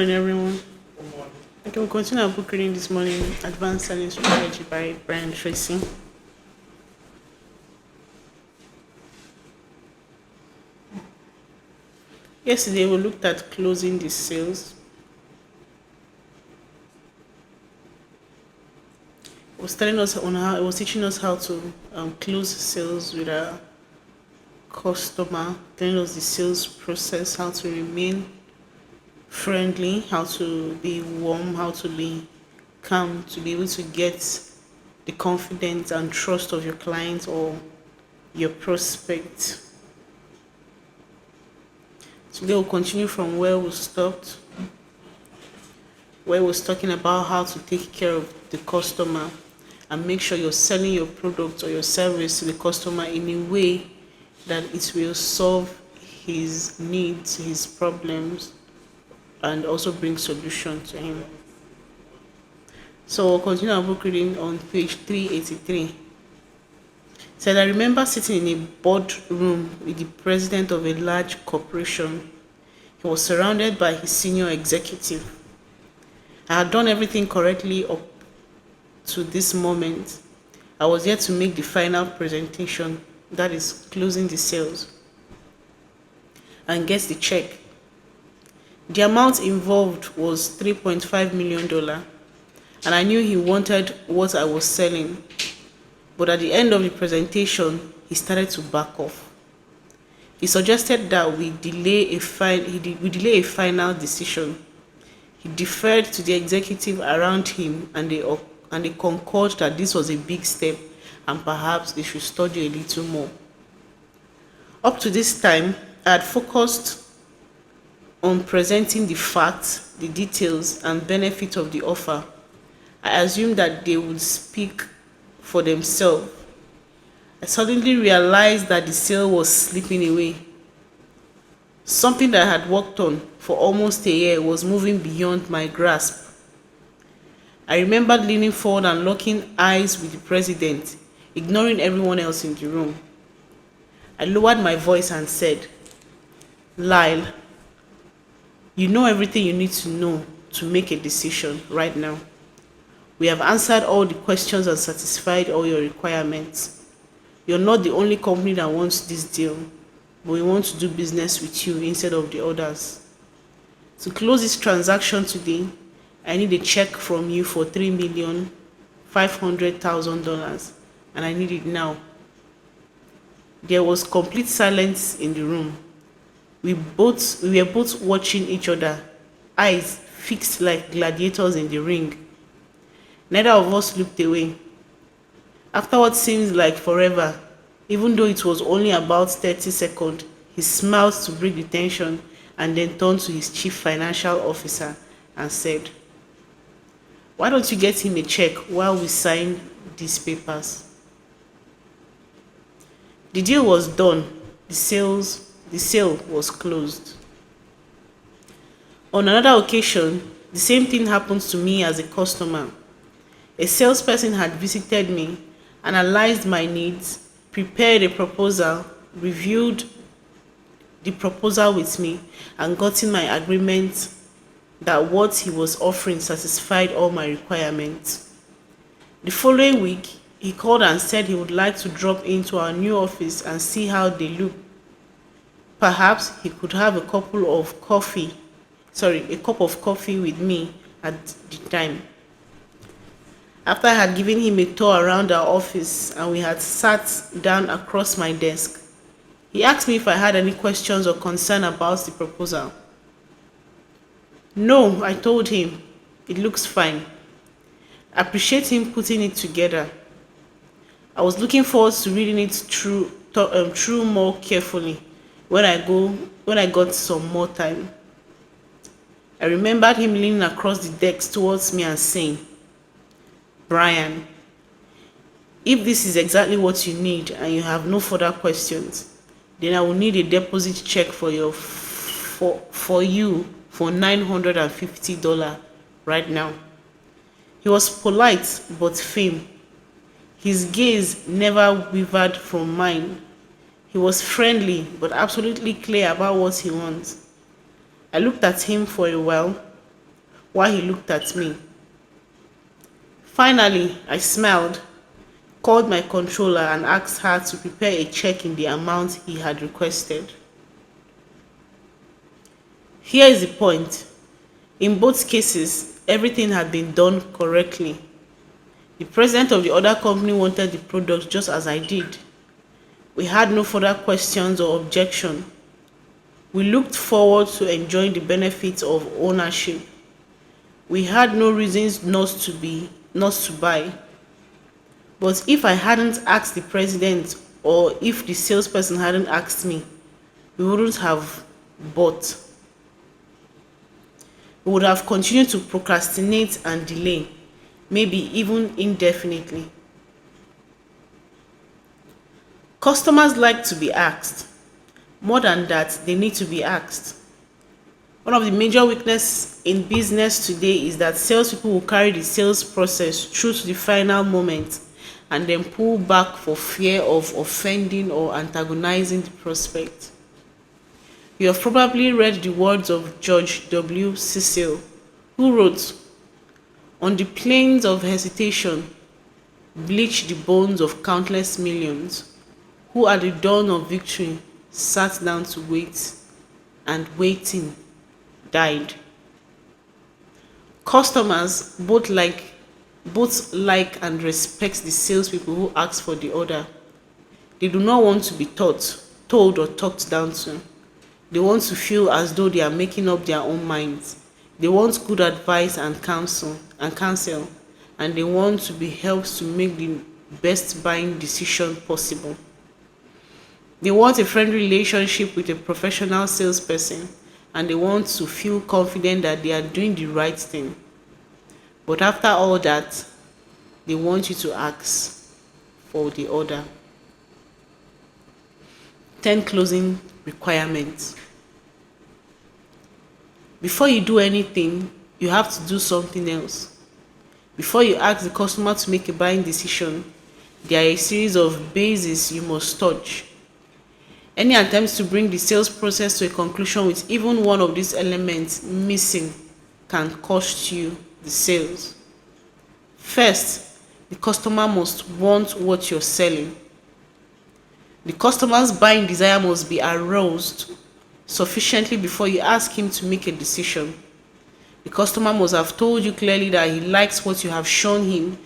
Morning, everyone. Okay, we'll continue our book reading this morning. Advanced Selling Strategy by Brian Tracy. Yesterday, we looked at closing the sales. It was telling us on how it was teaching us how to close sales with a customer, telling us the sales process, how to remain friendly, how to be warm, how to be calm, to be able to get the confidence and trust of your client or your prospect. Today we'll continue from where we stopped, where we was talking about how to take care of the customer and make sure you're selling your product or your service to the customer in a way that it will solve his needs, his problems, and also bring solution to him. So we'll continue our book reading on page 383. Said, I remember sitting in a boardroom with the president of a large corporation. He was surrounded by his senior executive. I had done everything correctly up to this moment. I was yet to make the final presentation, that is, closing the sales, and get the check. The amount involved was $3.5 million, and I knew he wanted what I was selling. But at the end of the presentation, he started to back off. He suggested that we delay a final decision. He deferred to the executive around him, and they concurred that this was a big step and perhaps they should study a little more. Up to this time, I had focused on presenting the facts, the details, and benefits of the offer. I assumed that they would speak for themselves. I suddenly realized that the sale was slipping away. Something that I had worked on for almost a year was moving beyond my grasp. I remembered leaning forward and locking eyes with the president, ignoring everyone else in the room. I lowered my voice and said, Lyle, you know everything you need to know to make a decision right now. We have answered all the questions and satisfied all your requirements. You're not the only company that wants this deal, but we want to do business with you instead of the others. To close this transaction today, I need a check from you for $3,500,000, and I need it now. There was complete silence in the room. We were both watching each other, eyes fixed like gladiators in the ring. Neither of us looked away. After what seemed like forever, even though it was only about 30 seconds, he smiled to break the tension and then turned to his chief financial officer and said, why don't you get him a check while we sign these papers? The deal was done. The sale was closed. On another occasion, the same thing happened to me as a customer. A salesperson had visited me, analyzed my needs, prepared a proposal, reviewed the proposal with me, and gotten my agreement that what he was offering satisfied all my requirements. The following week, he called and said he would like to drop into our new office and see how they look. Perhaps he could have a cup of coffee with me at the time. After I had given him a tour around our office and we had sat down across my desk, he asked me if I had any questions or concern about the proposal. No, I told him. It looks fine. I appreciate him putting it together. I was looking forward to reading it through more carefully when I got some more time. I remembered him leaning across the desk towards me and saying, Brian, if this is exactly what you need and you have no further questions, then I will need a deposit check for you for $950 right now. He was polite but firm. His gaze never wavered from mine. He was friendly but absolutely clear about what he wants. I looked at him for a while, while he looked at me. Finally, I smiled, called my controller, and asked her to prepare a check in the amount he had requested. Here is the point. In both cases, everything had been done correctly. The president of the other company wanted the product just as I did. We had no further questions or objection. We looked forward to enjoying the benefits of ownership. We had no reasons not to buy. But if I hadn't asked the president, or if the salesperson hadn't asked me, we wouldn't have bought. We would have continued to procrastinate and delay, maybe even indefinitely. Customers like to be asked. More than that, they need to be asked. One of the major weaknesses in business today is that salespeople will carry the sales process through to the final moment and then pull back for fear of offending or antagonizing the prospect. You have probably read the words of George W. Cecil, who wrote, "On the plains of hesitation, bleach the bones of countless millions, who at the dawn of victory sat down to wait, and waiting died." Customers both like and respect the salespeople who ask for the order. They do not want to be told or talked down to. They want to feel as though they are making up their own minds. They want good advice and counsel, and they want to be helped to make the best buying decision possible. They want a friendly relationship with a professional salesperson, and they want to feel confident that they are doing the right thing. But after all that, they want you to ask for the order. 10 closing requirements. Before you do anything, you have to do something else. Before you ask the customer to make a buying decision, there are a series of bases you must touch. Any attempts to bring the sales process to a conclusion with even one of these elements missing can cost you the sales. First, the customer must want what you're selling. The customer's buying desire must be aroused sufficiently before you ask him to make a decision. The customer must have told you clearly that he likes what you have shown him.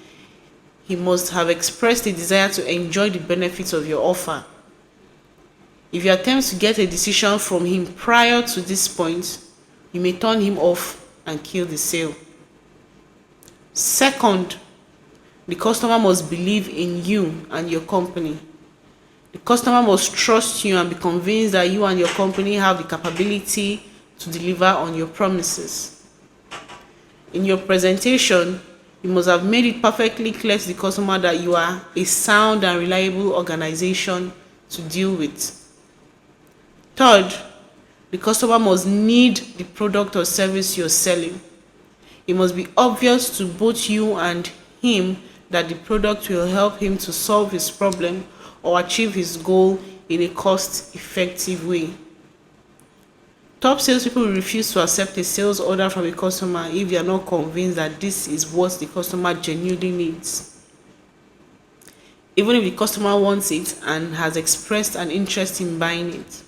He must have expressed a desire to enjoy the benefits of your offer. If you attempt to get a decision from him prior to this point, you may turn him off and kill the sale. Second, the customer must believe in you and your company. The customer must trust you and be convinced that you and your company have the capability to deliver on your promises. In your presentation, you must have made it perfectly clear to the customer that you are a sound and reliable organization to deal with. Third, the customer must need the product or service you're selling. It must be obvious to both you and him that the product will help him to solve his problem or achieve his goal in a cost-effective way. Top salespeople will refuse to accept a sales order from a customer if they are not convinced that this is what the customer genuinely needs, even if the customer wants it and has expressed an interest in buying it.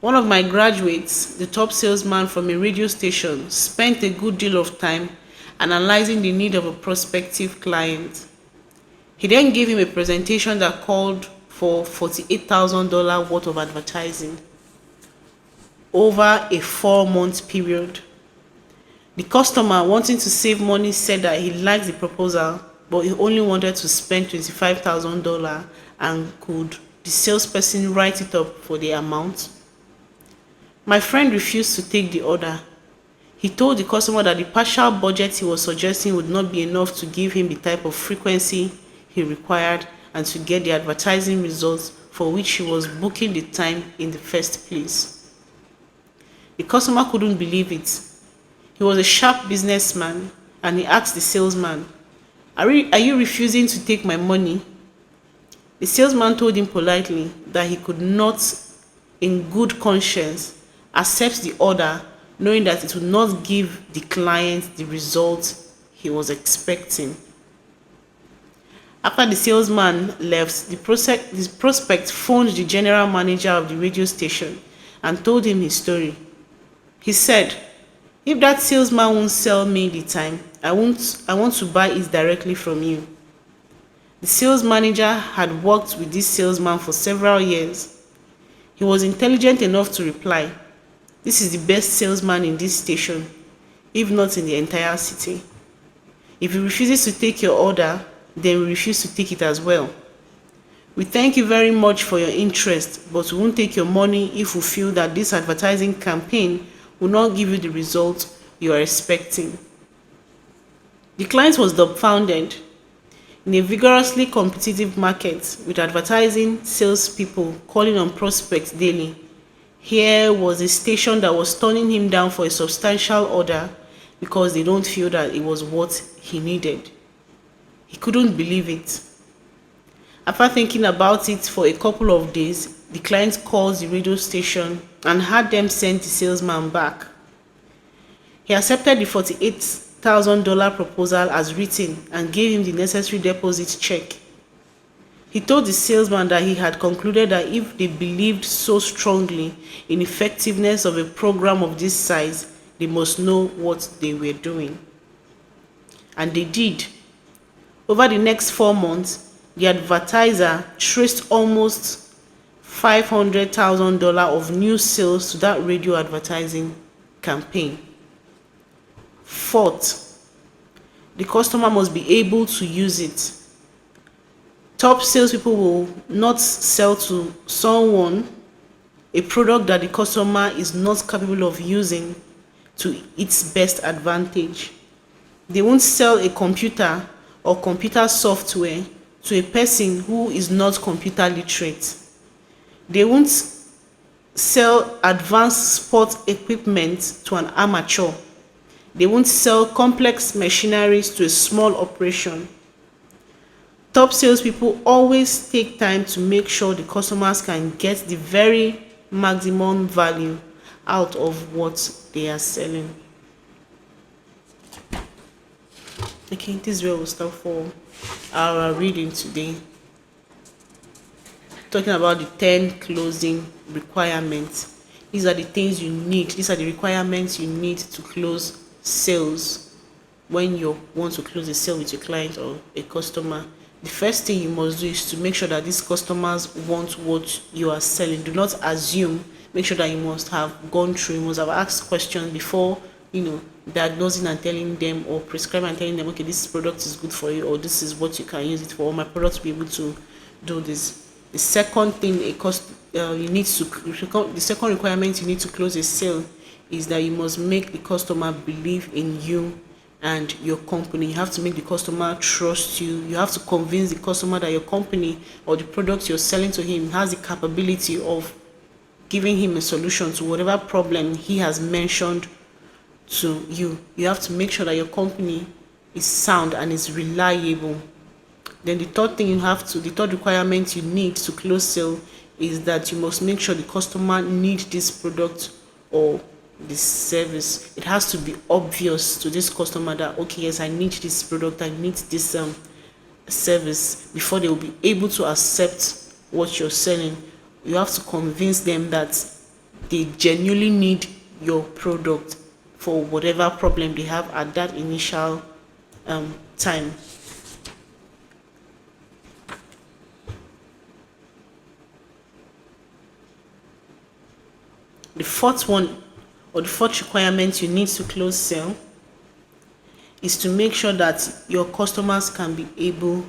One of my graduates, the top salesman from a radio station, spent a good deal of time analyzing the need of a prospective client. He then gave him a presentation that called for $48,000 worth of advertising over a 4-month period. The customer, wanting to save money, said that he liked the proposal, but he only wanted to spend $25,000, and could the salesperson write it up for the amount? My friend refused to take the order. He told the customer that the partial budget he was suggesting would not be enough to give him the type of frequency he required and to get the advertising results for which he was booking the time in the first place. The customer couldn't believe it. He was a sharp businessman, and he asked the salesman, Are you refusing to take my money? The salesman told him politely that he could not, in good conscience, accept the order knowing that it would not give the client the result he was expecting. After the salesman left, the prospect phoned the general manager of the radio station and told him his story. He said, "If that salesman won't sell me the time, I want to buy it directly from you." The sales manager had worked with this salesman for several years. He was intelligent enough to reply, "This is the best salesman in this station, if not in the entire city. If he refuses to take your order, then we refuse to take it as well. We thank you very much for your interest, but we won't take your money if we feel that this advertising campaign will not give you the result you are expecting." The client was dumbfounded. In a vigorously competitive market with advertising salespeople calling on prospects daily, here was a station that was turning him down for a substantial order because they don't feel that it was what he needed. He couldn't believe it. After thinking about it for a couple of days, the client called the radio station and had them send the salesman back. He accepted the $48,000 proposal as written and gave him the necessary deposit check. He told the salesman that he had concluded that if they believed so strongly in effectiveness of a program of this size, they must know what they were doing. And they did. Over the next 4 months, the advertiser traced almost $500,000 of new sales to that radio advertising campaign. Fourth, the customer must be able to use it. Top salespeople will not sell to someone a product that the customer is not capable of using to its best advantage. They won't sell a computer or computer software to a person who is not computer literate. They won't sell advanced sport equipment to an amateur. They won't sell complex machineries to a small operation. Top salespeople always take time to make sure the customers can get the very maximum value out of what they are selling. Okay, this is where we'll start for our reading today. Talking about the 10 closing requirements. These are the things you need. These are the requirements you need to close sales when you want to close a sale with your client or a customer. The first thing you must do is to make sure that these customers want what you are selling. Do not assume. Make sure that you must have gone through, you must have asked questions before, diagnosing and telling them, or prescribing and telling them, okay, this product is good for you, or this is what you can use it for, or my product will be able to do this. The second thing the second requirement you need to close a sale is that you must make the customer believe in you and your company. You have to make the customer trust you. You have to convince the customer that your company or the product you're selling to him has the capability of giving him a solution to whatever problem he has mentioned to you. You have to make sure that your company is sound and is reliable. Then the third requirement you need to close sale is that you must make sure the customer needs this product or this service. It has to be obvious to this customer that, okay, yes, I need this product, I need this service, before they will be able to accept what you're selling. You have to convince them that they genuinely need your product for whatever problem they have at that initial time. The fourth requirement you need to close sale is to make sure that your customers can be able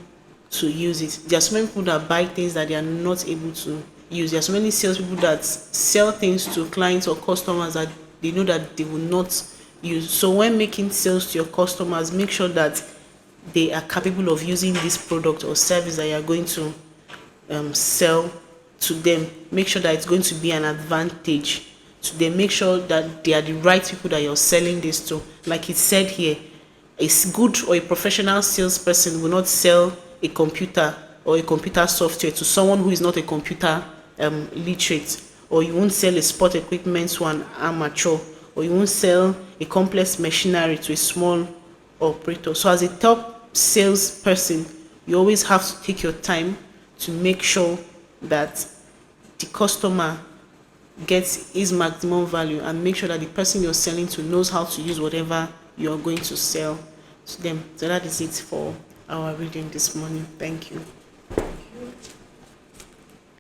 to use it. There are so many people that buy things that they are not able to use. There are so many salespeople that sell things to clients or customers that they know that they will not use. So when making sales to your customers, make sure that they are capable of using this product or service that you are going to sell to them. Make sure that it's going to be an advantage to them. Make sure that they are the right people that you're selling this to. Like it said here, a good or a professional salesperson will not sell a computer or a computer software to someone who is not a computer literate, or you won't sell a sport equipment to an amateur, or you won't sell a complex machinery to a small operator. So as a top salesperson, you always have to take your time to make sure that the customer gets his maximum value, and make sure that the person you're selling to knows how to use whatever you're going to sell to them. So that is it for our reading this morning. Thank you.